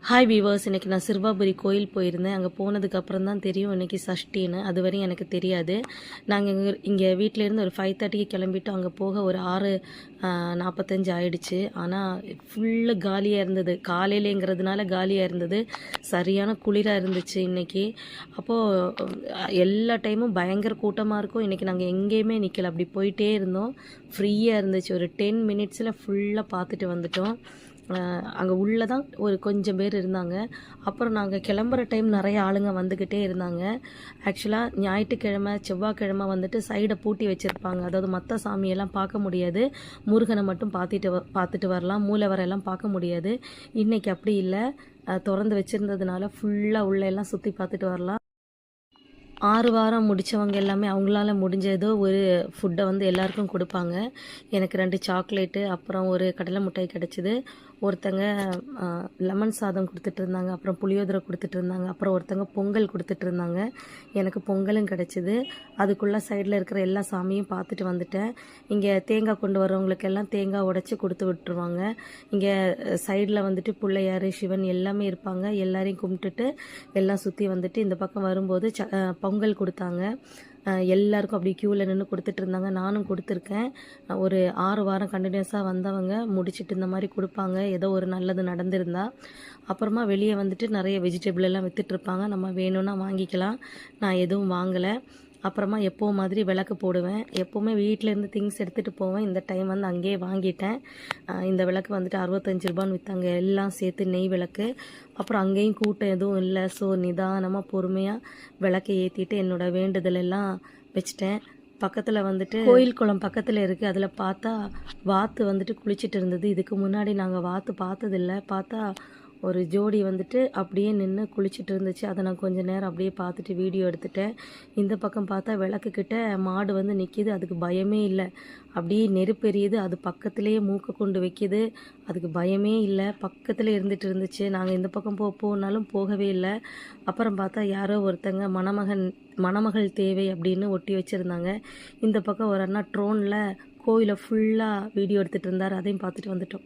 Hi viewers, இன்றைக்கி நான் சிறுவாபுரி கோயில் போயிருந்தேன். அங்கே போனதுக்கப்புறம் தான் தெரியும் இன்றைக்கி சஷ்டின்னு. அது வரையும் எனக்கு தெரியாது. நாங்கள் இங்கே வீட்டிலேருந்து ஒரு 5:30க்கு கிளம்பிட்டோம். அங்கே போக ஒரு 6:45 ஆயிடுச்சு. ஆனால் ஃபுல்லு காலியாக இருந்தது. காலையிலேங்கிறதுனால காலியாக இருந்தது. சரியான குளிராக இருந்துச்சு இன்றைக்கி. அப்போது எல்லா டைமும் பயங்கர கூட்டமாக இருக்கும். இன்றைக்கி நாங்கள் எங்கேயுமே நிற்கல, அப்படி போயிட்டே இருந்தோம். ஃப்ரீயாக இருந்துச்சு. ஒரு 10 மினிட்ஸில் ஃபுல்லாக பார்த்துட்டு வந்துட்டோம். அங்கே உள்ளே தான் ஒரு கொஞ்சம் பேர் இருந்தாங்க. அப்புறம் நாங்கள் கிளம்புற டைம் நிறைய ஆளுங்க வந்துக்கிட்டே இருந்தாங்க. ஆக்சுவலாக ஞாயிற்றுக்கிழமை செவ்வாய்க்கிழமை வந்துட்டு சைடை பூட்டி வச்சுருப்பாங்க. அதாவது மற்ற சாமியெல்லாம் பார்க்க முடியாது, முருகனை மட்டும் பார்த்துட்டு வரலாம், மூலவரெல்லாம் பார்க்க முடியாது. இன்றைக்கி அப்படி இல்லை, திறந்து வச்சுருந்ததுனால ஃபுல்லாக உள்ளெல்லாம் சுற்றி பார்த்துட்டு வரலாம். 6 வாரம் முடித்தவங்க எல்லாமே அவங்களால முடிஞ்சதோ ஒரு ஃபுட்டை வந்து எல்லாருக்கும் கொடுப்பாங்க. எனக்கு 2 சாக்லேட்டு, அப்புறம் ஒரு கடலை மிட்டாய் கிடச்சிது. ஒருத்தங்க லெமன் சாதம் கொடுத்துட்ருந்தாங்க, அப்புறம் புளியோதரை கொடுத்துட்ருந்தாங்க, அப்புறம் ஒருத்தங்க பொங்கல் கொடுத்துட்ருந்தாங்க. எனக்கு பொங்கலும் கிடச்சிது. அதுக்குள்ளே சைடில் இருக்கிற எல்லா சாமியும் பார்த்துட்டு வந்துட்டேன். இங்கே தேங்காய் கொண்டு வரவங்களுக்கெல்லாம் தேங்காய் உடச்சி கொடுத்து விட்டுருவாங்க. இங்கே சைடில் வந்துட்டு பிள்ளையார், சிவன் எல்லாமே இருப்பாங்க. எல்லாரையும் கும்பிட்டுட்டு எல்லாம் சுற்றி வந்துட்டு இந்த பக்கம் வரும்போது பொங்கல் கொடுத்தாங்க. எல்லாருக்கும் அப்படி க்யூவில் நின்று கொடுத்துட்டு இருந்தாங்க. நானும் கொடுத்துருக்கேன். ஒரு 6 வாரம் கண்டினியூஸாக வந்தவங்க முடிச்சுட்டு இந்த மாதிரி கொடுப்பாங்க, ஏதோ ஒரு நல்லது நடந்திருந்தா. அப்புறமா வெளியே வந்துட்டு நிறைய வெஜிடபிள் எல்லாம் விற்றுட்ருப்பாங்க. நம்ம வேணும்னா வாங்கிக்கலாம். நான் எதுவும் வாங்கலை. அப்புறமா எப்போவும் மாதிரி விளக்கு போடுவேன். எப்போவுமே வீட்டிலேருந்து திங்ஸ் எடுத்துகிட்டு போவேன். இந்த டைம் வந்து அங்கேயே வாங்கிட்டேன். இந்த விளக்கு வந்துட்டு 65 ரூபான்னு விற்றாங்க, எல்லாம் சேர்த்து நெய் விளக்கு. அப்புறம் அங்கேயும் கூட்டம் எதுவும் இல்லை. ஸோ நிதானமாக பொறுமையாக விளக்கை ஏற்றிட்டு என்னோடய வேண்டுதல் எல்லாம் வச்சிட்டேன். பக்கத்தில் வந்துட்டு கோயில் குளம் பக்கத்தில் இருக்குது. அதில் பார்த்தா வாத்து வந்துட்டு குளிச்சுட்டு இருந்தது. இதுக்கு முன்னாடி நாங்கள் வாத்து பார்த்ததில்ல. பார்த்தா ஒரு ஜோடி வந்துட்டு அப்படியே நின்று குளிச்சுட்டு இருந்துச்சு. அதை நான் கொஞ்சம் நேரம் அப்படியே பார்த்துட்டு வீடியோ எடுத்துட்டேன். இந்த பக்கம் பார்த்தா விளக்குக்கிட்ட மாடு வந்து நிற்கிது. அதுக்கு பயமே இல்லை, அப்படியே நெருப்பெரியுது. அது பக்கத்துலேயே மூக்கை கொண்டு வைக்கிது. அதுக்கு பயமே இல்லை, பக்கத்தில் இருந்துட்டு இருந்துச்சு. நாங்கள் இந்த பக்கம் போனாலும் போகவே இல்லை. அப்புறம் பார்த்தா யாரோ ஒருத்தங்க மணமகள் தேவை அப்படின்னு ஒட்டி வச்சுருந்தாங்க. இந்த பக்கம் ஒரு அண்ணா ட்ரோனில் கோயிலை ஃபுல்லாக வீடியோ எடுத்துகிட்டு இருந்தார். அதையும் பார்த்துட்டு வந்துட்டோம்.